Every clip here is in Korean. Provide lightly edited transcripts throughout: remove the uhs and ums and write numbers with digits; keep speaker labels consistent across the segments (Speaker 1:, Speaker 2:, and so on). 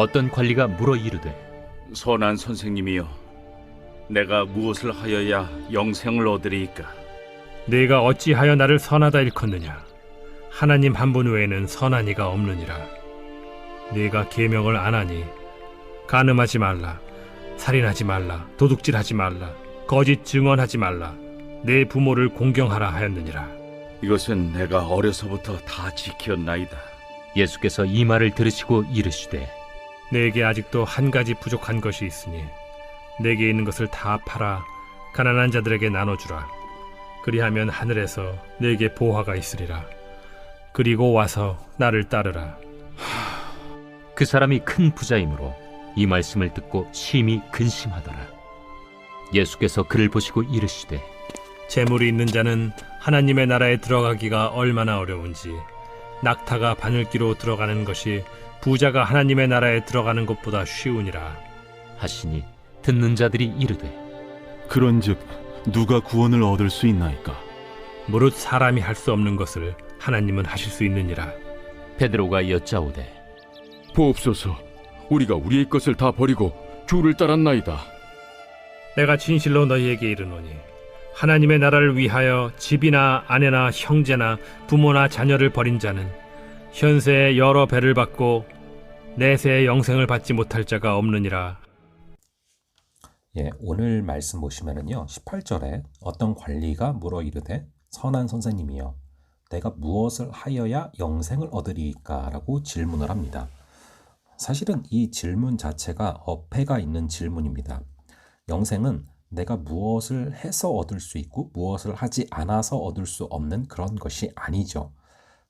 Speaker 1: 어떤 관리가 물어 이르되,
Speaker 2: 선한 선생님이여, 내가 무엇을 하여야 영생을 얻으리이까?
Speaker 3: 네가 어찌하여 나를 선하다 일컫느냐? 하나님 한 분 외에는 선한 이가 없느니라. 네가 계명을 안 하니 간음하지 말라, 살인하지 말라, 도둑질하지 말라, 거짓 증언하지 말라, 내 부모를 공경하라 하였느니라.
Speaker 2: 이것은 내가 어려서부터 다 지켰나이다.
Speaker 1: 예수께서 이 말을 들으시고 이르시되,
Speaker 3: 내게 아직도 한 가지 부족한 것이 있으니 내게 있는 것을 다 팔아 가난한 자들에게 나눠주라. 그리하면 하늘에서 내게 보화가 있으리라. 그리고 와서 나를 따르라.
Speaker 1: 그 사람이 큰 부자이므로 이 말씀을 듣고 심히 근심하더라. 예수께서 그를 보시고 이르시되,
Speaker 3: 재물이 있는 자는 하나님의 나라에 들어가기가 얼마나 어려운지, 낙타가 바늘기로 들어가는 것이 부자가 하나님의 나라에 들어가는 것보다 쉬우니라
Speaker 1: 하시니 듣는 자들이 이르되,
Speaker 4: 그런즉 누가 구원을 얻을 수 있나이까?
Speaker 3: 무릇 사람이 할 수 없는 것을 하나님은 하실 수 있느니라.
Speaker 1: 베드로가 여짜오되,
Speaker 5: 보옵소서, 우리가 우리의 것을 다 버리고 주를 따랐나이다.
Speaker 3: 내가 진실로 너희에게 이르노니 하나님의 나라를 위하여 집이나 아내나 형제나 부모나 자녀를 버린 자는 현세에 여러 배를 받고 내세의 영생을 받지 못할 자가 없느니라.
Speaker 6: 오늘 말씀 보시면은요, 18절에 어떤 관리가 물어 이르되, 선한 선생님이여, 내가 무엇을 하여야 영생을 얻으리이까? 라고 질문을 합니다. 사실은 이 질문 자체가 어폐가 있는 질문입니다. 영생은 내가 무엇을 해서 얻을 수 있고 무엇을 하지 않아서 얻을 수 없는 그런 것이 아니죠.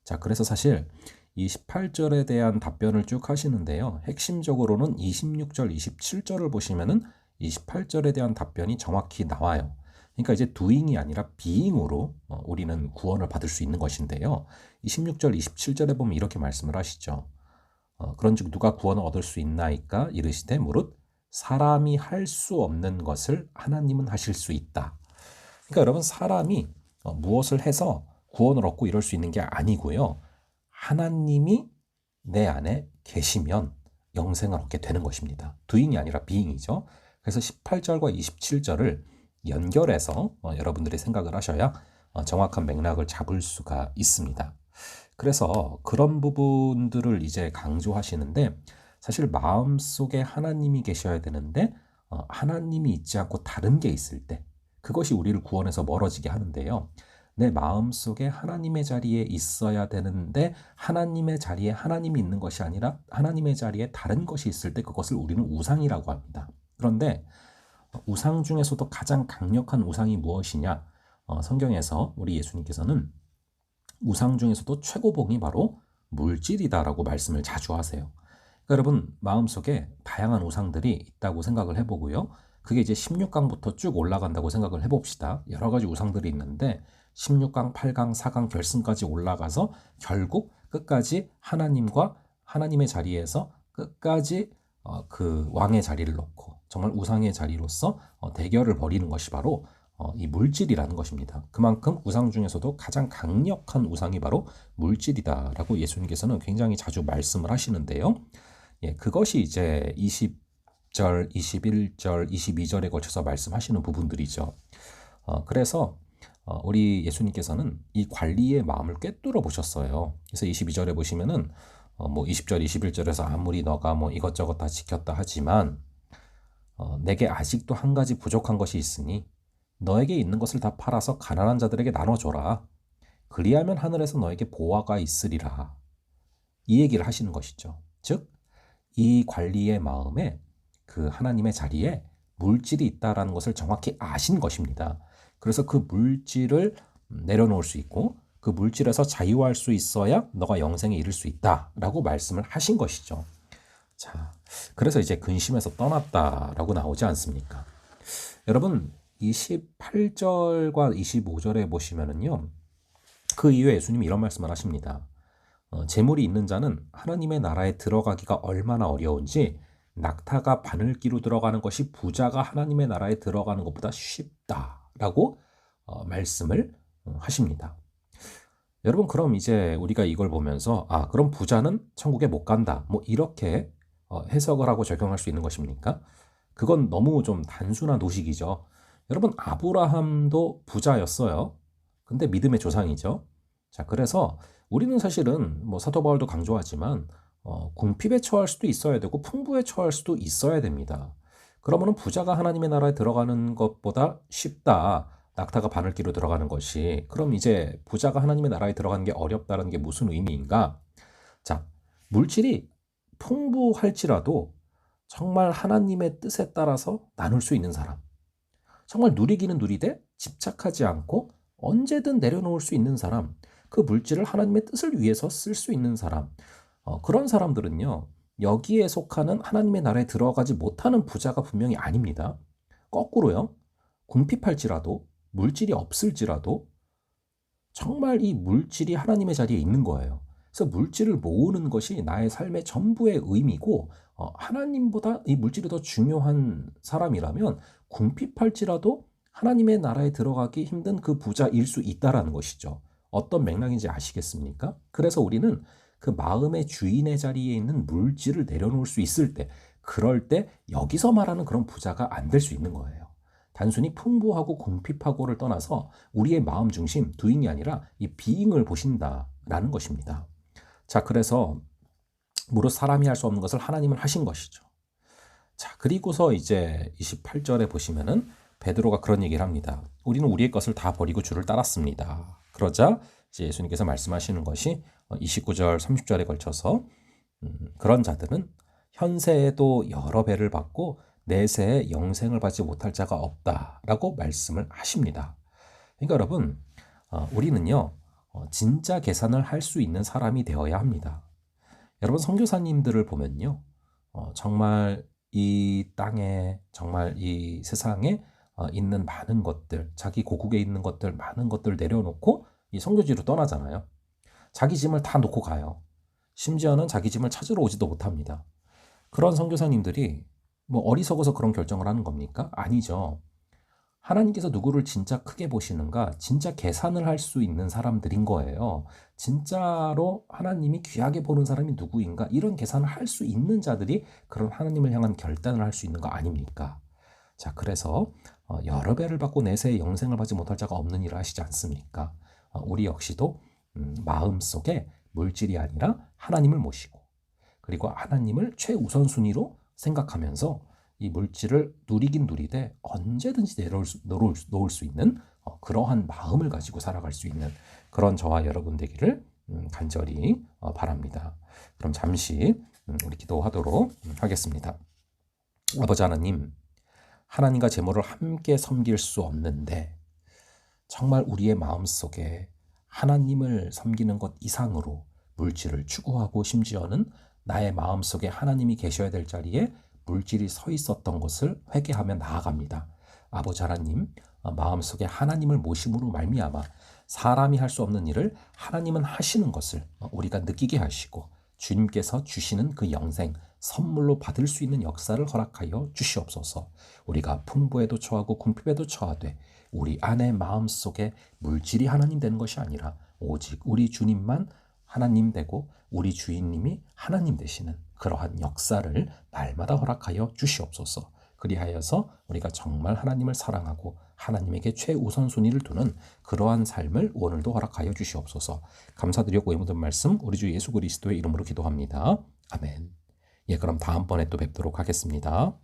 Speaker 6: 자, 그래서 사실 이 18절에 대한 답변을 쭉 하시는데요. 핵심적으로는 26절, 27절을 보시면은 이 18절에 대한 답변이 정확히 나와요. 그러니까 이제 doing이 아니라 being으로 우리는 구원을 받을 수 있는 것인데요. 26절, 27절에 보면 이렇게 말씀을 하시죠. 그런즉 누가 구원을 얻을 수 있나이까? 이르시되 무릇 사람이 할 수 없는 것을 하나님은 하실 수 있다. 그러니까 여러분, 사람이 무엇을 해서 구원을 얻고 이럴 수 있는 게 아니고요. 하나님이 내 안에 계시면 영생을 얻게 되는 것입니다. doing이 아니라 being이죠. 그래서 18절과 27절을 연결해서 여러분들이 생각을 하셔야 정확한 맥락을 잡을 수가 있습니다. 그래서 그런 부분들을 이제 강조하시는데, 사실 마음속에 하나님이 계셔야 되는데 하나님이 있지 않고 다른 게 있을 때 그것이 우리를 구원에서 멀어지게 하는데요. 내 마음속에 하나님의 자리에 있어야 되는데 하나님의 자리에 하나님이 있는 것이 아니라 하나님의 자리에 다른 것이 있을 때 그것을 우리는 우상이라고 합니다. 그런데 우상 중에서도 가장 강력한 우상이 무엇이냐? 성경에서 우리 예수님께서는 우상 중에서도 최고봉이 바로 물질이다라고 말씀을 자주 하세요. 그러니까 여러분, 마음속에 다양한 우상들이 있다고 생각을 해보고요. 그게 이제 16강부터 쭉 올라간다고 생각을 해봅시다. 여러 가지 우상들이 있는데 16강, 8강, 4강 결승까지 올라가서 결국 끝까지 하나님과 하나님의 자리에서 끝까지 그 왕의 자리를 놓고 정말 우상의 자리로서 대결을 벌이는 것이 바로 이 물질이라는 것입니다. 그만큼 우상 중에서도 가장 강력한 우상이 바로 물질이다라고 예수님께서는 굉장히 자주 말씀을 하시는데요. 그것이 이제 20절, 21절, 22절에 걸쳐서 말씀하시는 부분들이죠. 그래서 우리 예수님께서는 이 관리의 마음을 꿰뚫어 보셨어요. 그래서 22절에 보시면은 뭐 20절, 21절에서 아무리 너가 뭐 이것저것 다 지켰다 하지만 내게 아직도 한 가지 부족한 것이 있으니 너에게 있는 것을 다 팔아서 가난한 자들에게 나눠줘라. 그리하면 하늘에서 너에게 보화가 있으리라. 이 얘기를 하시는 것이죠. 즉, 이 관리의 마음에 그 하나님의 자리에 물질이 있다라는 것을 정확히 아신 것입니다. 그래서 그 물질을 내려놓을 수 있고 그 물질에서 자유할 수 있어야 너가 영생에 이를 수 있다라고 말씀을 하신 것이죠. 자, 그래서 이제 근심에서 떠났다라고 나오지 않습니까? 여러분, 28절과 25절에 보시면은요, 그 이후에 예수님이 이런 말씀을 하십니다. 재물이 있는 자는 하나님의 나라에 들어가기가 얼마나 어려운지 낙타가 바늘기로 들어가는 것이 부자가 하나님의 나라에 들어가는 것보다 쉽다라고 말씀을 하십니다. 여러분, 그럼 이제 우리가 이걸 보면서 그럼 부자는 천국에 못 간다, 뭐 이렇게 해석을 하고 적용할 수 있는 것입니까? 그건 너무 좀 단순한 도식이죠. 여러분, 아브라함도 부자였어요. 근데 믿음의 조상이죠. 자, 그래서 우리는 사실은 뭐 사도 바울도 강조하지만 궁핍에 처할 수도 있어야 되고 풍부에 처할 수도 있어야 됩니다. 그러면은 부자가 하나님의 나라에 들어가는 것보다 쉽다. 낙타가 바늘기로 들어가는 것이. 그럼 이제 부자가 하나님의 나라에 들어가는 게 어렵다는 게 무슨 의미인가? 자, 물질이 풍부할지라도 정말 하나님의 뜻에 따라서 나눌 수 있는 사람. 정말 누리기는 누리되 집착하지 않고 언제든 내려놓을 수 있는 사람. 그 물질을 하나님의 뜻을 위해서 쓸 수 있는 사람. 그런 사람들은요. 여기에 속하는 하나님의 나라에 들어가지 못하는 부자가 분명히 아닙니다. 거꾸로요. 궁핍할지라도 물질이 없을지라도 정말 이 물질이 하나님의 자리에 있는 거예요. 그래서 물질을 모으는 것이 나의 삶의 전부의 의미고 하나님보다 이 물질이 더 중요한 사람이라면 궁핍할지라도 하나님의 나라에 들어가기 힘든 그 부자일 수 있다라는 것이죠. 어떤 맥락인지 아시겠습니까? 그래서 우리는 그 마음의 주인의 자리에 있는 물질을 내려놓을 수 있을 때, 그럴 때 여기서 말하는 그런 부자가 안 될 수 있는 거예요. 단순히 풍부하고 궁핍하고를 떠나서 우리의 마음 중심, doing이 아니라 이 being을 보신다라는 것입니다. 자, 그래서 무릇 사람이 할 수 없는 것을 하나님은 하신 것이죠. 자, 그리고서 이제 28절에 보시면은 베드로가 그런 얘기를 합니다. 우리는 우리의 것을 다 버리고 주를 따랐습니다. 그러자 이제 예수님께서 말씀하시는 것이 29절, 30절에 걸쳐서 그런 자들은 현세에도 여러 배를 받고 내세에 영생을 받지 못할 자가 없다라고 말씀을 하십니다. 그러니까 여러분, 우리는요 진짜 계산을 할 수 있는 사람이 되어야 합니다. 여러분, 선교사님들을 보면요 정말 이 땅에, 정말 이 세상에 있는 많은 것들, 자기 고국에 있는 것들, 많은 것들 내려놓고 이 선교지로 떠나잖아요. 자기 짐을 다 놓고 가요. 심지어는 자기 짐을 찾으러 오지도 못합니다. 그런 선교사님들이 뭐 어리석어서 그런 결정을 하는 겁니까? 아니죠. 하나님께서 누구를 진짜 크게 보시는가? 진짜 계산을 할 수 있는 사람들인 거예요. 진짜로 하나님이 귀하게 보는 사람이 누구인가? 이런 계산을 할 수 있는 자들이 그런 하나님을 향한 결단을 할 수 있는 거 아닙니까? 자, 그래서 여러 배를 받고 내세에 영생을 받지 못할 자가 없는 일을 하시지 않습니까? 우리 역시도 마음속에 물질이 아니라 하나님을 모시고, 그리고 하나님을 최우선순위로 생각하면서 이 물질을 누리긴 누리되 언제든지 놓을 수 있는 그러한 마음을 가지고 살아갈 수 있는 그런 저와 여러분 되기를 간절히 바랍니다. 그럼 잠시 우리 기도하도록 하겠습니다. 아버지 하나님, 하나님과 재물을 함께 섬길 수 없는데 정말 우리의 마음속에 하나님을 섬기는 것 이상으로 물질을 추구하고, 심지어는 나의 마음속에 하나님이 계셔야 될 자리에 물질이 서 있었던 것을 회개하며 나아갑니다. 아버지 하나님, 마음속에 하나님을 모심으로 말미암아 사람이 할 수 없는 일을 하나님은 하시는 것을 우리가 느끼게 하시고, 주님께서 주시는 그 영생 선물로 받을 수 있는 역사를 허락하여 주시옵소서. 우리가 풍부에도 처하고 궁핍에도 처하되 우리 안의 마음속에 물질이 하나님 되는 것이 아니라 오직 우리 주님만 하나님 되고 우리 주인님이 하나님 되시는 그러한 역사를 날마다 허락하여 주시옵소서. 그리하여서 우리가 정말 하나님을 사랑하고 하나님에게 최우선순위를 두는 그러한 삶을 오늘도 허락하여 주시옵소서. 감사드리고 이 모든 말씀 우리 주 예수 그리스도의 이름으로 기도합니다. 아멘. 예, 그럼 다음번에 또 뵙도록 하겠습니다.